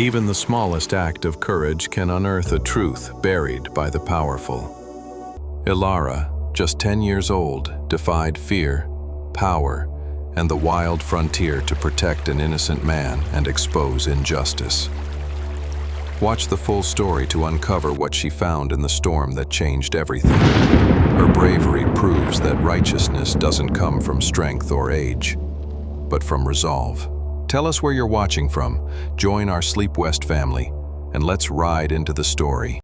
Even the smallest act of courage can unearth a truth buried by the powerful. Elara, just 10 years old, defied fear, power, and the wild frontier to protect an innocent man and expose injustice. Watch the full story to uncover what she found in the storm that changed everything. Her bravery proves that righteousness doesn't come from strength or age, but from resolve. Tell us where you're watching from, join our Sleep West family, and let's ride into the story.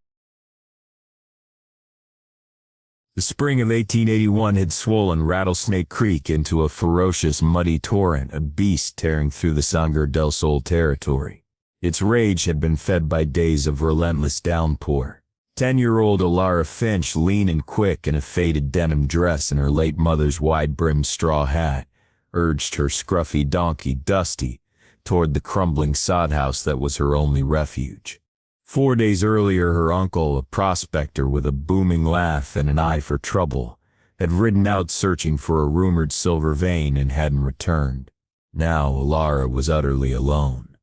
The spring of 1881 had swollen Rattlesnake Creek into a ferocious, muddy torrent, a beast tearing through the Sangre del Sol territory. Its rage had been fed by days of relentless downpour. 10-year-old Elara Finch, lean and quick in a faded denim dress and her late mother's wide-brimmed straw hat, urged her scruffy donkey, Dusty, toward the crumbling sod house that was her only refuge. 4 days earlier, her uncle, a prospector with a booming laugh and an eye for trouble, had ridden out searching for a rumored silver vein and hadn't returned. Now Elara was utterly alone.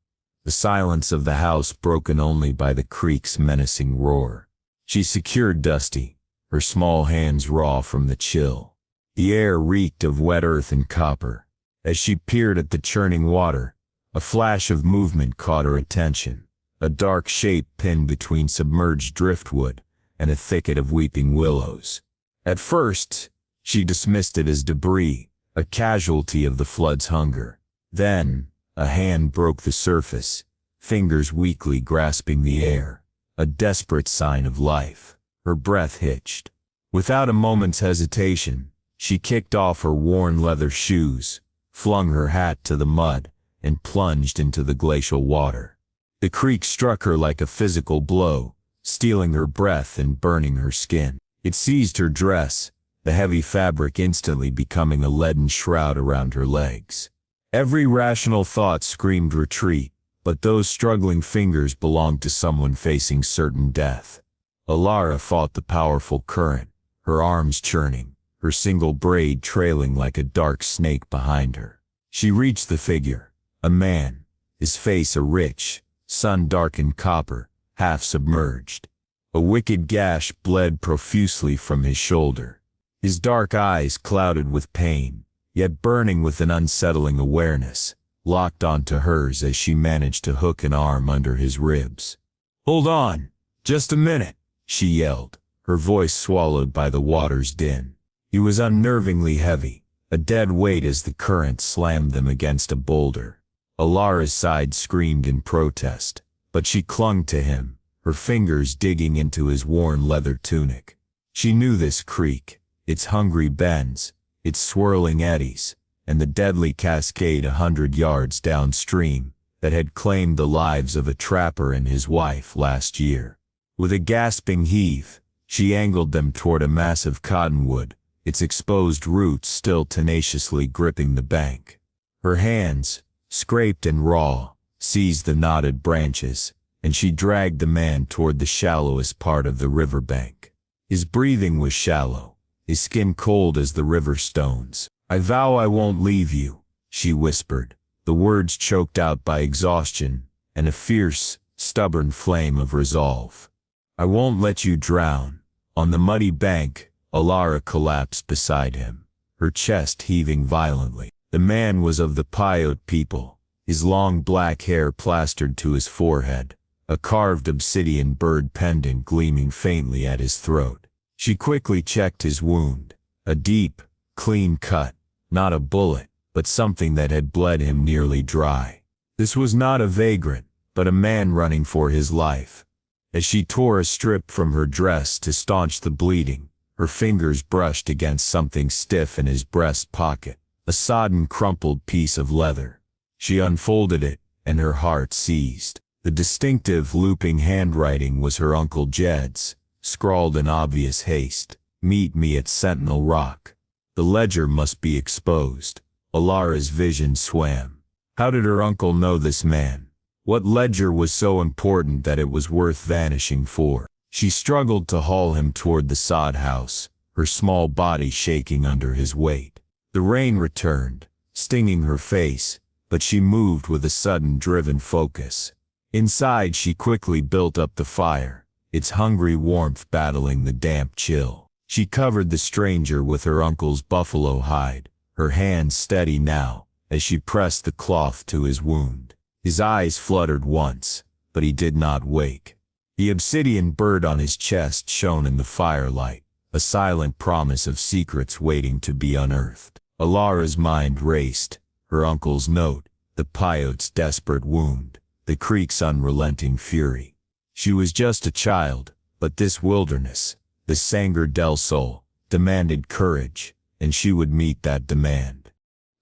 The silence of the house broken only by the creek's menacing roar. She secured Dusty, her small hands raw from the chill. The air reeked of wet earth and copper. As she peered at the churning water, a flash of movement caught her attention. A dark shape pinned between submerged driftwood and a thicket of weeping willows. At first, she dismissed it as debris, a casualty of the flood's hunger. Then, a hand broke the surface, fingers weakly grasping the air, a desperate sign of life. Her breath hitched. Without a moment's hesitation, she kicked off her worn leather shoes, flung her hat to the mud, and plunged into the glacial water. The creek struck her like a physical blow, stealing her breath and burning her skin. It seized her dress, the heavy fabric instantly becoming a leaden shroud around her legs. Every rational thought screamed retreat, but those struggling fingers belonged to someone facing certain death. Elara fought the powerful current, her arms churning, her single braid trailing like a dark snake behind her. She reached the figure, a man, his face a rich, sun-darkened copper, half submerged. A wicked gash bled profusely from his shoulder. His dark eyes, clouded with pain, yet burning with an unsettling awareness, locked onto hers as she managed to hook an arm under his ribs. "Hold on, just a minute," she yelled, her voice swallowed by the water's din. He was unnervingly heavy, a dead weight as the current slammed them against a boulder. Elara's side screamed in protest, but she clung to him, her fingers digging into his worn leather tunic. She knew this creek, its hungry bends, its swirling eddies, and the deadly cascade 100 yards downstream that had claimed the lives of a trapper and his wife last year. With a gasping heave, she angled them toward a massive cottonwood, its exposed roots still tenaciously gripping the bank. Her hands, scraped and raw, seized the knotted branches, and she dragged the man toward the shallowest part of the riverbank. His breathing was shallow, his skin cold as the river stones. "I vow I won't leave you," she whispered, the words choked out by exhaustion and a fierce, stubborn flame of resolve. "I won't let you drown." On the muddy bank, Elara collapsed beside him, her chest heaving violently. The man was of the Paiute people, his long black hair plastered to his forehead, a carved obsidian bird pendant gleaming faintly at his throat. She quickly checked his wound, a deep, clean cut, not a bullet, but something that had bled him nearly dry. This was not a vagrant, but a man running for his life. As she tore a strip from her dress to staunch the bleeding, her fingers brushed against something stiff in his breast pocket, a sodden, crumpled piece of leather. She unfolded it, and her heart seized. The distinctive, looping handwriting was her Uncle Jed's, scrawled in obvious haste. "Meet me at Sentinel Rock." The ledger must be exposed. Elara's vision swam. How did her uncle know this man? What ledger was so important that it was worth vanishing for? She struggled to haul him toward the sod house, her small body shaking under his weight. The rain returned, stinging her face, but she moved with a sudden driven focus. Inside, she quickly built up the fire, its hungry warmth battling the damp chill. She covered the stranger with her uncle's buffalo hide, her hands steady now, as she pressed the cloth to his wound. His eyes fluttered once, but he did not wake. The obsidian bird on his chest shone in the firelight, a silent promise of secrets waiting to be unearthed. Elara's mind raced, her uncle's note, the Paiute's desperate wound, the creek's unrelenting fury. She was just a child, but this wilderness, the Sangre del Sol, demanded courage, and she would meet that demand.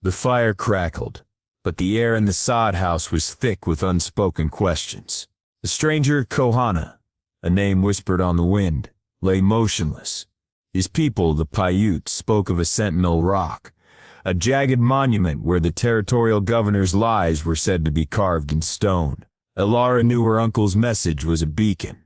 The fire crackled, but the air in the sod house was thick with unspoken questions. The stranger, Kohana, a name whispered on the wind, lay motionless. His people, the Paiute, spoke of a sentinel rock, a jagged monument where the territorial governor's lies were said to be carved in stone. Elara knew her uncle's message was a beacon,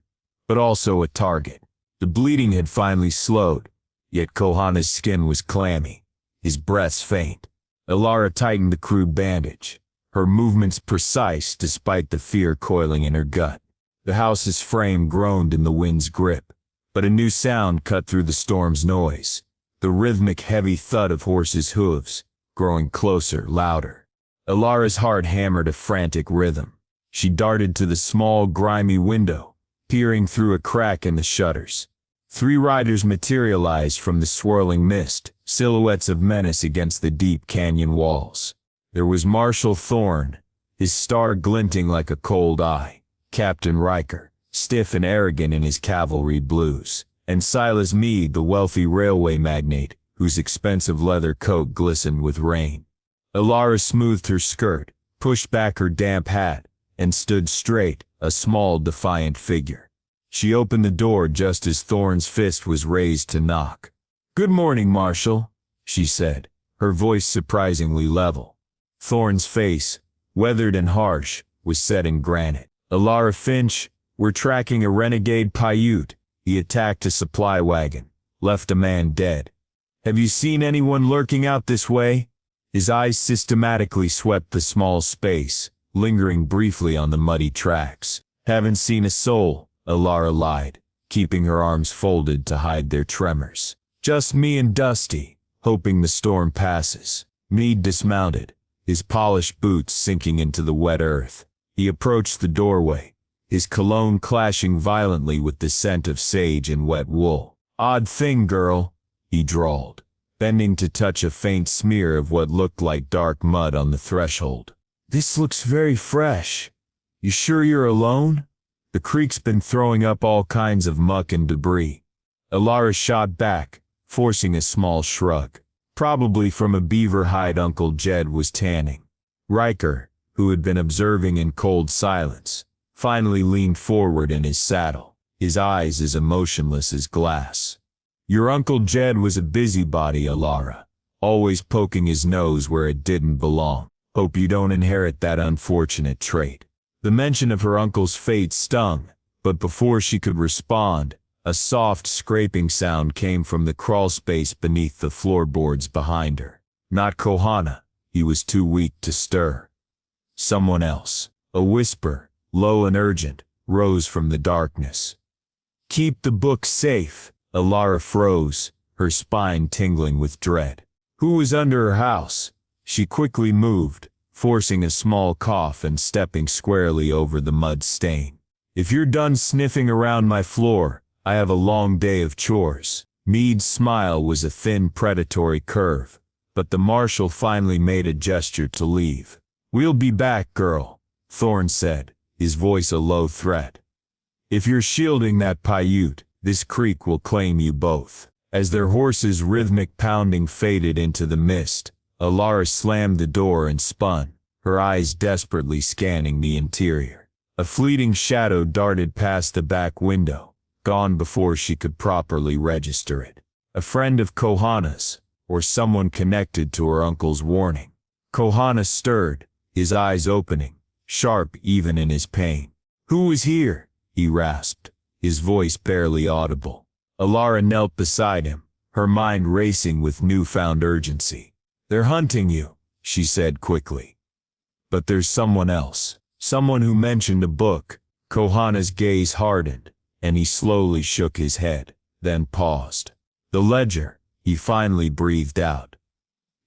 but also a target. The bleeding had finally slowed, yet Kohana's skin was clammy, his breath faint. Elara tightened the crude bandage, her movements precise despite the fear coiling in her gut. The house's frame groaned in the wind's grip, but a new sound cut through the storm's noise. The rhythmic heavy thud of horses' hooves, growing closer, louder. Elara's heart hammered a frantic rhythm. She darted to the small, grimy window, peering through a crack in the shutters. 3 riders materialized from the swirling mist, silhouettes of menace against the deep canyon walls. There was Marshal Thorne, his star glinting like a cold eye, Captain Riker, stiff and arrogant in his cavalry blues, and Silas Meade, the wealthy railway magnate, whose expensive leather coat glistened with rain. Elara smoothed her skirt, pushed back her damp hat, and stood straight, a small, defiant figure. She opened the door just as Thorne's fist was raised to knock. "Good morning, Marshal," she said, her voice surprisingly level. Thorne's face, weathered and harsh, was set in granite. "Elara Finch, we're tracking a renegade Paiute. He attacked a supply wagon, left a man dead. Have you seen anyone lurking out this way?" His eyes systematically swept the small space, lingering briefly on the muddy tracks. "Haven't seen a soul," Elara lied, keeping her arms folded to hide their tremors. "Just me and Dusty, hoping the storm passes." Meade dismounted, his polished boots sinking into the wet earth. He approached the doorway, his cologne clashing violently with the scent of sage and wet wool. "Odd thing, girl," he drawled, bending to touch a faint smear of what looked like dark mud on the threshold. "This looks very fresh. You sure you're alone? The creek's been throwing up all kinds of muck and debris." Elara shot back, forcing a small shrug. "Probably from a beaver hide Uncle Jed was tanning." Riker, who had been observing in cold silence, finally leaned forward in his saddle, his eyes as emotionless as glass. "Your Uncle Jed was a busybody, Elara, always poking his nose where it didn't belong. Hope you don't inherit that unfortunate trait." The mention of her uncle's fate stung, but before she could respond, a soft scraping sound came from the crawl space beneath the floorboards behind her. Not Kohana, he was too weak to stir. Someone else. A whisper, low and urgent, rose from the darkness. "Keep the book safe." Elara froze, her spine tingling with dread. Who was under her house? She quickly moved, forcing a small cough and stepping squarely over the mud stain. "If you're done sniffing around my floor, I have a long day of chores." Meade's smile was a thin predatory curve, but the marshal finally made a gesture to leave. "We'll be back, girl," Thorne said, his voice a low threat. "If you're shielding that Paiute, this creek will claim you both." As their horses' rhythmic pounding faded into the mist, Elara slammed the door and spun, her eyes desperately scanning the interior. A fleeting shadow darted past the back window, gone before she could properly register it. A friend of Kohana's, or someone connected to her uncle's warning. Kohana stirred, his eyes opening, sharp even in his pain. "Who was here?" he rasped, his voice barely audible. Elara knelt beside him, her mind racing with newfound urgency. "They're hunting you," she said quickly. "But there's someone else." Someone who mentioned a book. Kohana's gaze hardened, and he slowly shook his head, then paused. The ledger, he finally breathed out.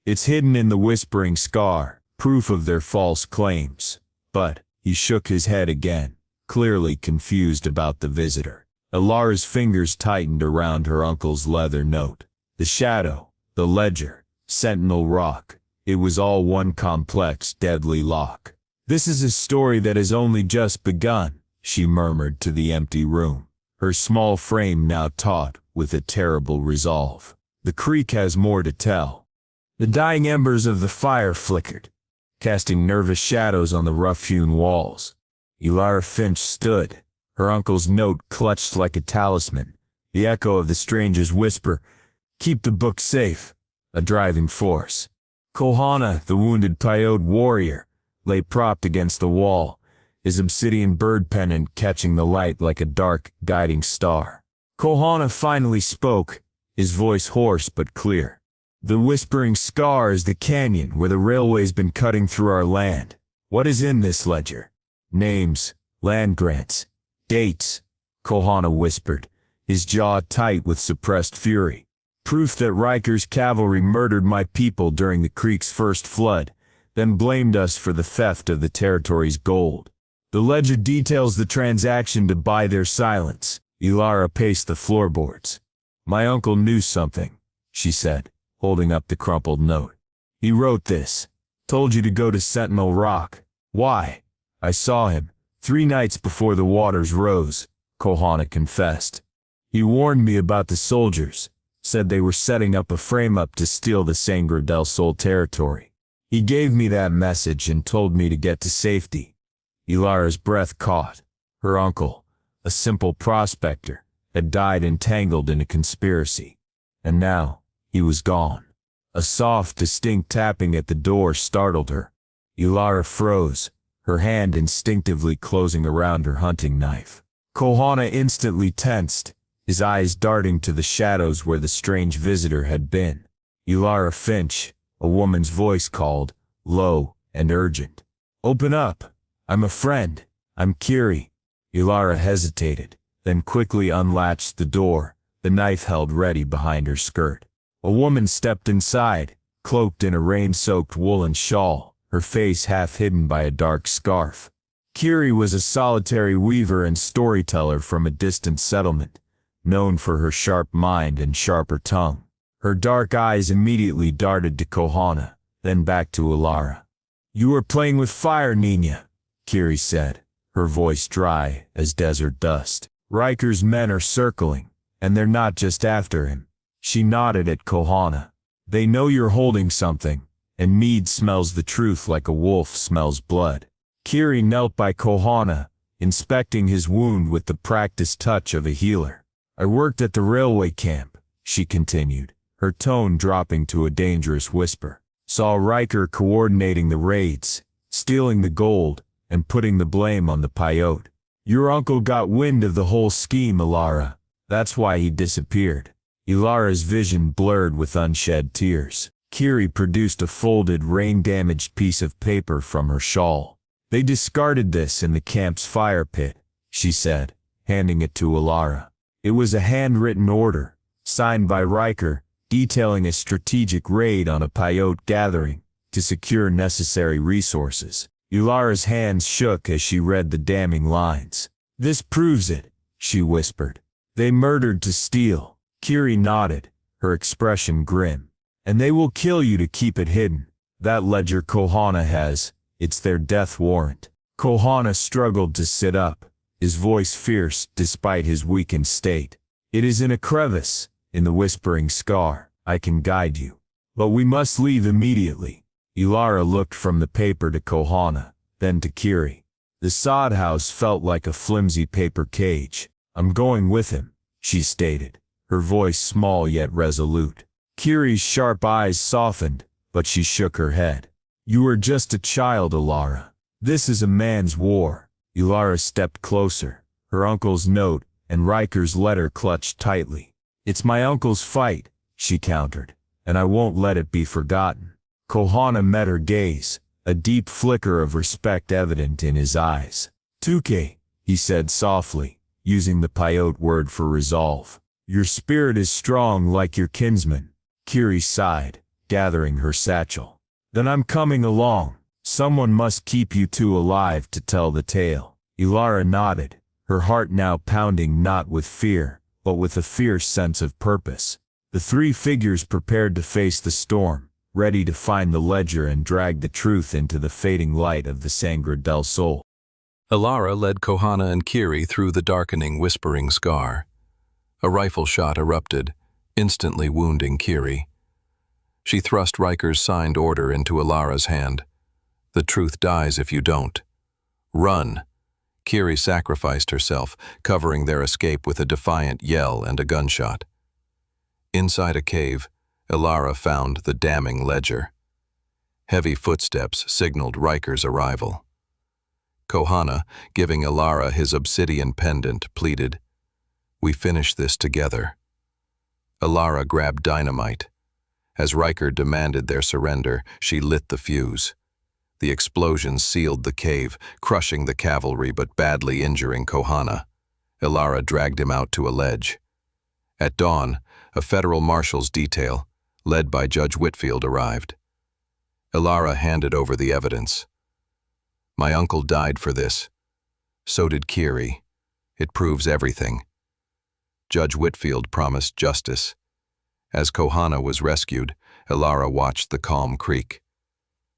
It's hidden in the whispering scar, proof of their false claims. But, he shook his head again, clearly confused about the visitor. Elara's fingers tightened around her uncle's leather note. The shadow, the ledger, Sentinel Rock, it was all one complex, deadly lock. This is a story that has only just begun, she murmured to the empty room, her small frame now taut with a terrible resolve. The creek has more to tell. The dying embers of the fire flickered, casting nervous shadows on the rough-hewn walls. Elara Finch stood, her uncle's note clutched like a talisman, the echo of the stranger's whisper, "Keep the book safe," a driving force. Kohana, the wounded Paiute warrior, lay propped against the wall, his obsidian bird pennant catching the light like a dark, guiding star. Kohana finally spoke, his voice hoarse but clear. "The whispering scar is the canyon where the railway's been cutting through our land. What is in this ledger? Names, land grants, dates," Kohana whispered, his jaw tight with suppressed fury. "Proof that Riker's cavalry murdered my people during the creek's first flood, then blamed us for the theft of the territory's gold. The ledger details the transaction to buy their silence." Elara paced the floorboards. "My uncle knew something," she said, holding up the crumpled note. "He wrote this. Told you to go to Sentinel Rock. Why? I saw him 3 nights before the waters rose," Kohana confessed. "He warned me about the soldiers, said they were setting up a frame-up to steal the Sangre del Sol territory. He gave me that message and told me to get to safety." Elara's breath caught. Her uncle, a simple prospector, had died entangled in a conspiracy. And now, he was gone. A soft, distinct tapping at the door startled her. Elara froze, her hand instinctively closing around her hunting knife. Kohana instantly tensed, his eyes darting to the shadows where the strange visitor had been. "Elara Finch," a woman's voice called, low and urgent. "Open up. I'm a friend. I'm Kiri." Elara hesitated, then quickly unlatched the door, the knife held ready behind her skirt. A woman stepped inside, cloaked in a rain-soaked woolen shawl, her face half hidden by a dark scarf. Kiri was a solitary weaver and storyteller from a distant settlement, known for her sharp mind and sharper tongue. Her dark eyes immediately darted to Kohana, then back to Elara. "You are playing with fire, Nina," Kiri said, her voice dry as desert dust. "Riker's men are circling, and they're not just after him." She nodded at Kohana. "They know you're holding something, and Mead smells the truth like a wolf smells blood." Kiri knelt by Kohana, inspecting his wound with the practiced touch of a healer. "I worked at the railway camp," she continued, her tone dropping to a dangerous whisper. "Saw Riker coordinating the raids, stealing the gold, and putting the blame on the Paiute. Your uncle got wind of the whole scheme, Elara. That's why he disappeared." Elara's vision blurred with unshed tears. Kiri produced a folded, rain-damaged piece of paper from her shawl. "They discarded this in the camp's fire pit," she said, handing it to Elara. It was a handwritten order, signed by Riker, detailing a strategic raid on a Paiute gathering to secure necessary resources. Elara's hands shook as she read the damning lines. "This proves it," she whispered. "They murdered to steal." Kiri nodded, her expression grim. "And they will kill you to keep it hidden. That ledger Kohana has, it's their death warrant." Kohana struggled to sit up, his voice fierce despite his weakened state. "It is in a crevice, in the whispering scar. I can guide you. But we must leave immediately." Elara looked from the paper to Kohana, then to Kiri. The sod house felt like a flimsy paper cage. "I'm going with him," she stated, her voice small yet resolute. Kiri's sharp eyes softened, but she shook her head. "You are just a child, Elara. This is a man's war." Elara stepped closer, her uncle's note and Riker's letter clutched tightly. "It's my uncle's fight," she countered, "and I won't let it be forgotten." Kohana met her gaze, a deep flicker of respect evident in his eyes. "Tuke," he said softly, using the Paiute word for resolve. "Your spirit is strong like your kinsman." Kiri sighed, gathering her satchel. "Then I'm coming along. Someone must keep you two alive to tell the tale." Elara nodded, her heart now pounding not with fear, but with a fierce sense of purpose. The three figures prepared to face the storm, ready to find the ledger and drag the truth into the fading light of the Sangre del Sol. Elara led Kohana and Kiri through the darkening, whispering scar. A rifle shot erupted, instantly wounding Kiri. She thrust Riker's signed order into Elara's hand. "The truth dies if you don't. Run!" Kiri sacrificed herself, covering their escape with a defiant yell and a gunshot. Inside a cave, Elara found the damning ledger. Heavy footsteps signaled Riker's arrival. Kohana, giving Elara his obsidian pendant, pleaded, "We finish this together." Elara grabbed dynamite. As Riker demanded their surrender, she lit the fuse. The explosion sealed the cave, crushing the cavalry but badly injuring Kohana. Elara dragged him out to a ledge. At dawn, a federal marshal's detail, led by Judge Whitfield, arrived. Elara handed over the evidence. "My uncle died for this. So did Kiri. It proves everything." Judge Whitfield promised justice. As Kohana was rescued, Elara watched the calm creek.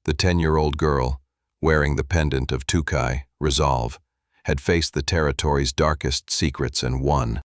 The 10-year-old girl, wearing the pendant of Tukai, resolve, had faced the territory's darkest secrets and won.